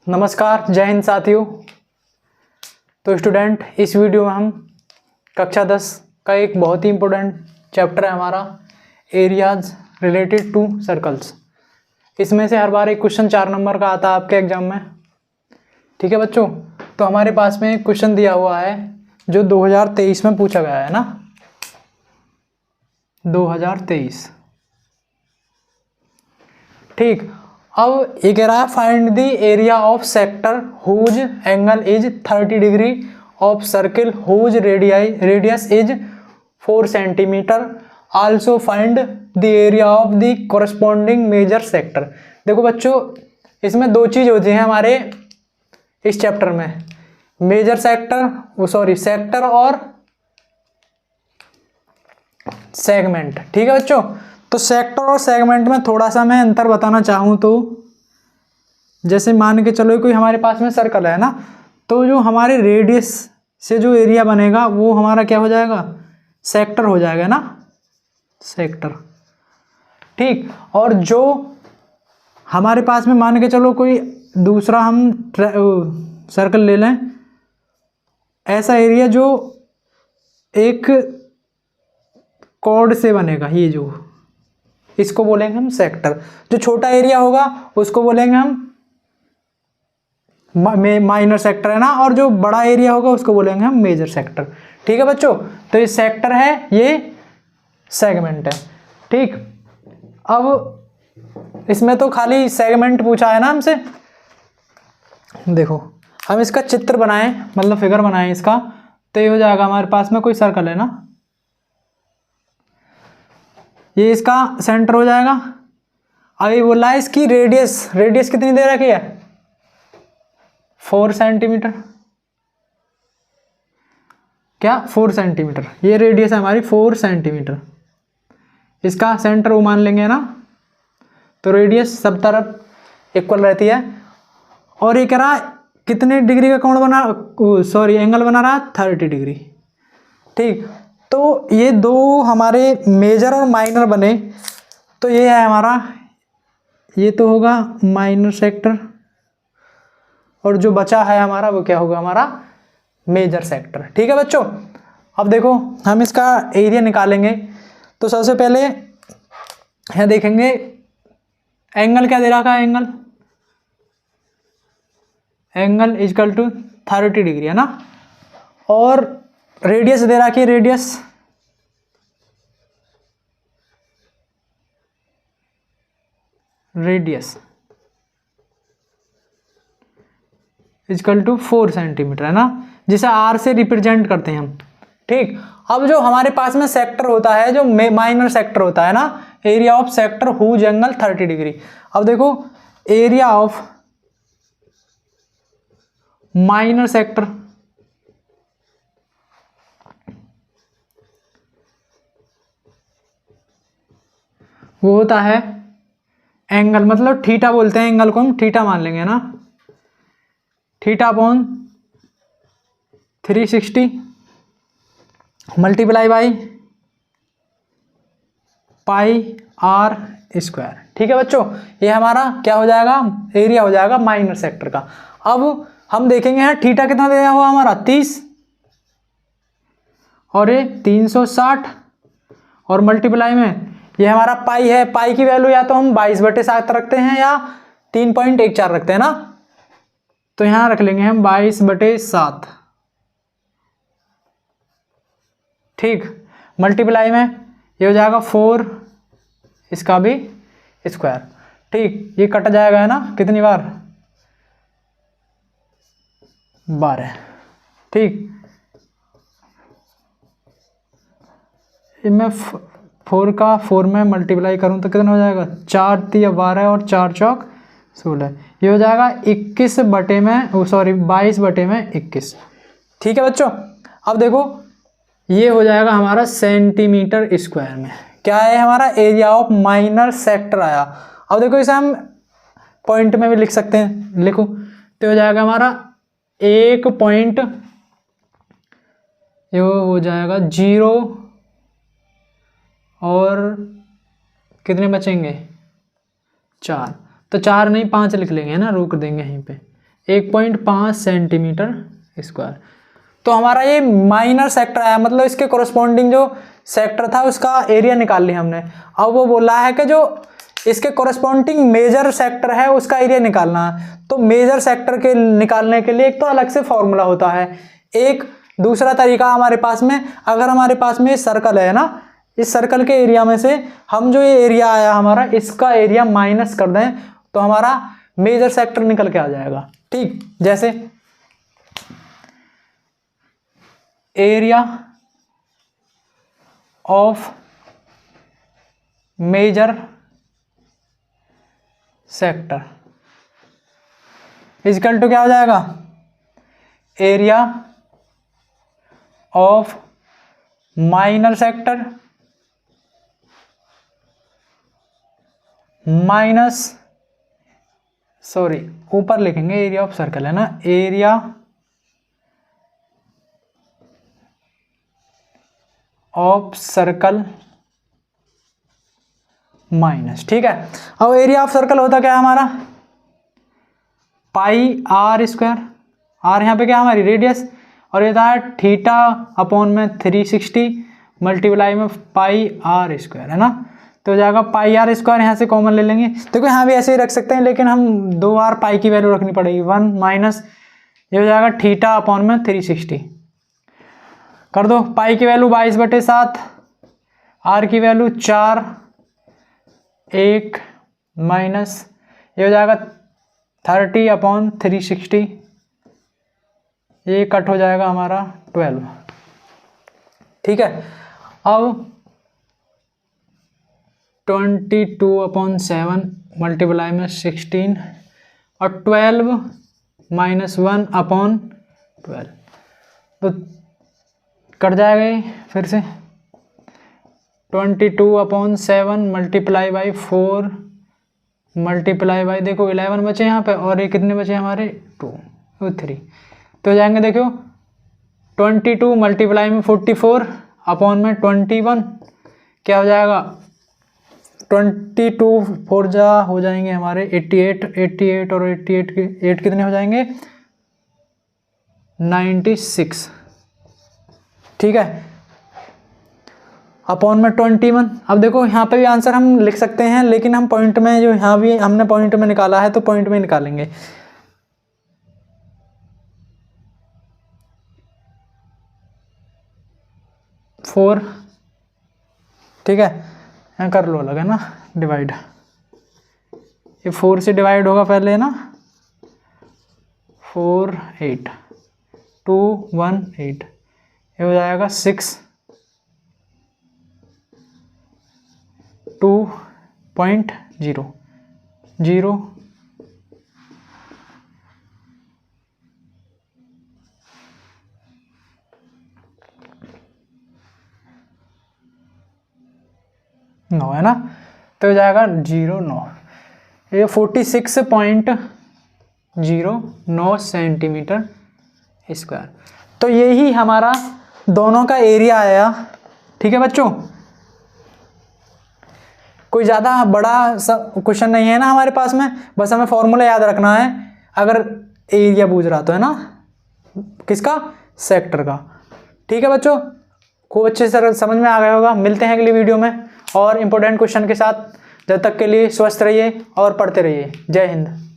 नमस्कार, जय हिंद साथियों। तो स्टूडेंट, इस वीडियो में हम कक्षा 10 का एक बहुत ही इम्पोर्टेंट चैप्टर है हमारा एरियाज रिलेटेड टू सर्कल्स। इसमें से हर बार एक क्वेश्चन 4 नंबर का आता है आपके एग्जाम में। ठीक है बच्चों, तो हमारे पास में एक क्वेश्चन दिया हुआ है जो 2023 में पूछा गया है ना, 2023। ठीक, अब ये कह रहा है find the area of sector whose angle is 30 degree of circle whose radius is 4 centimetre. Also find the area of the corresponding major sector. देखो बच्चों, इसमें दो चीज होती है हमारे इस चैप्टर में, मेजर सेक्टर सेक्टर और सेगमेंट। ठीक है बच्चों, तो सेक्टर और सेगमेंट में थोड़ा सा मैं अंतर बताना चाहूँ तो जैसे मान के चलो कोई हमारे पास में सर्कल है ना, तो जो हमारे रेडियस से जो एरिया बनेगा वो हमारा क्या हो जाएगा, सेक्टर हो जाएगा ना, सेक्टर। ठीक, और जो हमारे पास में मान के चलो कोई दूसरा हम सर्कल ले लें, ऐसा एरिया जो एक कॉर्ड से बनेगा, ये जो इसको बोलेंगे हम सेक्टर। जो छोटा एरिया होगा उसको बोलेंगे हम माइनर सेक्टर, है ना, और जो बड़ा एरिया होगा उसको बोलेंगे हम मेजर सेक्टर। ठीक है बच्चों, तो ये सेक्टर है, ये सेगमेंट है। ठीक, अब इसमें तो खाली सेगमेंट पूछा है ना हमसे। देखो, हम इसका चित्र बनाएं, मतलब फिगर बनाएं इसका, तो ये हो जाएगा हमारे पास में कोई सर्कल है ना, ये इसका सेंटर हो जाएगा। अभी बोला है इसकी रेडियस कितनी दे रखी है, 4 सेंटीमीटर। क्या, 4 सेंटीमीटर, ये रेडियस है हमारी 4 सेंटीमीटर। इसका सेंटर वो मान लेंगे ना, तो रेडियस सब तरफ इक्वल रहती है। और ये कह रहा है कितने डिग्री का कोण बना, एंगल बना रहा है 30 डिग्री। ठीक, तो ये दो हमारे मेजर और माइनर बने, तो ये है हमारा, ये तो होगा माइनर सेक्टर, और जो बचा है हमारा वो क्या होगा, हमारा मेजर सेक्टर। ठीक है बच्चों, अब देखो हम इसका एरिया निकालेंगे। तो सबसे पहले यहाँ देखेंगे एंगल क्या दे रखा है, एंगल इजकल टू 30 डिग्री है ना, और रेडियस दे रखी है, रेडियस इजकल टू 4 सेंटीमीटर है ना, जिसे आर से रिप्रेजेंट करते हैं हम। ठीक, अब जो हमारे पास में सेक्टर होता है, जो माइनर सेक्टर होता है ना, area of sector whose angle 30 degree. अब देखो एरिया ऑफ माइनर सेक्टर वो होता है एंगल, मतलब थीटा बोलते हैं एंगल को, हम थीटा मान लेंगे ना, theta upon 360 multiply by pi r square. ठीक है बच्चों, ये हमारा क्या हो जाएगा, एरिया हो जाएगा माइनर सेक्टर का। अब हम देखेंगे यहाँ थीटा कितना दिया हुआ हमारा 30, और ये 360, और मल्टीप्लाई में ये हमारा पाई है। पाई की वैल्यू या तो हम 22/7 रखते हैं या 3.14 रखते हैं ना, तो यहां रख लेंगे हम 22/7। ठीक, मल्टीप्लाई में ये हो जाएगा 4, इसका भी स्क्वायर। ठीक, ये कट जाएगा है ना, कितनी बार, 12। ठीक, मैं 4 का 4 में मल्टीप्लाई करूं तो कितना हो जाएगा, 4 × 12 और 4 चौक 16, ये हो जाएगा 22/21। ठीक है बच्चों, अब देखो ये हो जाएगा हमारा सेंटीमीटर स्क्वायर में। क्या है हमारा, एरिया ऑफ माइनर सेक्टर आया। अब देखो इसे हम पॉइंट में भी लिख सकते हैं, लिखो तो हो जाएगा हमारा 1 पॉइंट, ये हो जाएगा 0 और कितने बचेंगे, 4, तो 4 नहीं 5 लिख लेंगे, है ना, रोक देंगे यहीं पे। 1.5 सेंटीमीटर स्क्वायर। तो हमारा ये माइनर सेक्टर आया, मतलब इसके कोरस्पॉन्डिंग जो सेक्टर था उसका एरिया निकाल लिया हमने। अब वो बोला है कि जो इसके कोरस्पॉन्डिंग मेजर सेक्टर है उसका एरिया निकालना है। तो मेजर सेक्टर के निकालने के लिए एक तो अलग से फॉर्मूला होता है, एक दूसरा तरीका हमारे पास में, अगर हमारे पास में सर्कल है ना, इस सर्कल के एरिया में से हम जो ये एरिया आया हमारा, इसका एरिया माइनस कर दें तो हमारा मेजर सेक्टर निकल के आ जाएगा। ठीक, जैसे area of major sector equal to क्या हो जाएगा, area of minor sector minus, sorry ऊपर लिखेंगे एरिया ऑफ सर्कल है ना, एरिया ऑफ सर्कल माइनस। ठीक है, अब एरिया ऑफ सर्कल होता क्या है हमारा, पाई आर स्क्वायर, आर यहाँ पे क्या हमारी रेडियस, और ये था थीटा अपॉन में 360 मल्टीप्लाई में पाई आर स्क्वायर, है ना। तो हो जाएगा पाई आर स्क्वायर, यहाँ से कॉमन ले लेंगे। देखो यहाँ भी ऐसे ही रख सकते हैं, लेकिन हम 2 बार पाई की वैल्यू रखनी पड़ेगी, 1 माइनस ये हो जाएगा थीटा अपॉन में 360 कर दो। पाई की वैल्यू 22/7, आर की वैल्यू 4, 1 माइनस ये हो जाएगा 30 अपॉन 360, ये कट हो जाएगा हमारा 12। ठीक है, अब 22/7 मल्टीप्लाई में 16 और 12 माइनस 1 अपॉन 12, तो कट जाएगा ये फिर से। 22/7 मल्टीप्लाई बाई 4 मल्टीप्लाई बाई, देखो 11 बचे यहाँ पे, और ये कितने बचे हमारे 2 3, तो जाएंगे देखो 22 मल्टीप्लाई में 44 अपॉन में 21 क्या हो जाएगा, 22 4 जा हो जाएंगे हमारे 88, 88 और 88 के 8 कितने हो जाएंगे 96। ठीक है, अपॉन में 21। अब देखो यहाँ पे भी आंसर हम लिख सकते हैं, लेकिन हम पॉइंट में, जो यहाँ भी हमने पॉइंट में निकाला है तो पॉइंट में निकालेंगे। फोर, ठीक है, यहाँ कर लो अलग, है ना, डिवाइड, ये 4 से डिवाइड होगा पहले, है ना, 4 8 2 1 8, ये हो जाएगा 6 2.0 0 9, है ना, तो हो जाएगा 0.9, ये 46.09 सेंटीमीटर स्क्वायर। तो यही हमारा दोनों का एरिया आया। ठीक है बच्चों, कोई ज़्यादा बड़ा क्वेश्चन नहीं है ना हमारे पास में, बस हमें फॉर्मूला याद रखना है अगर एरिया पूछ रहा तो, है ना, किसका, सेक्टर का। ठीक है बच्चों, खूब अच्छे से समझ में आ गया होगा। मिलते हैं अगली वीडियो में और इम्पोर्टेंट क्वेश्चन के साथ। जब तक के लिए स्वस्थ रहिए और पढ़ते रहिए। जय हिंद।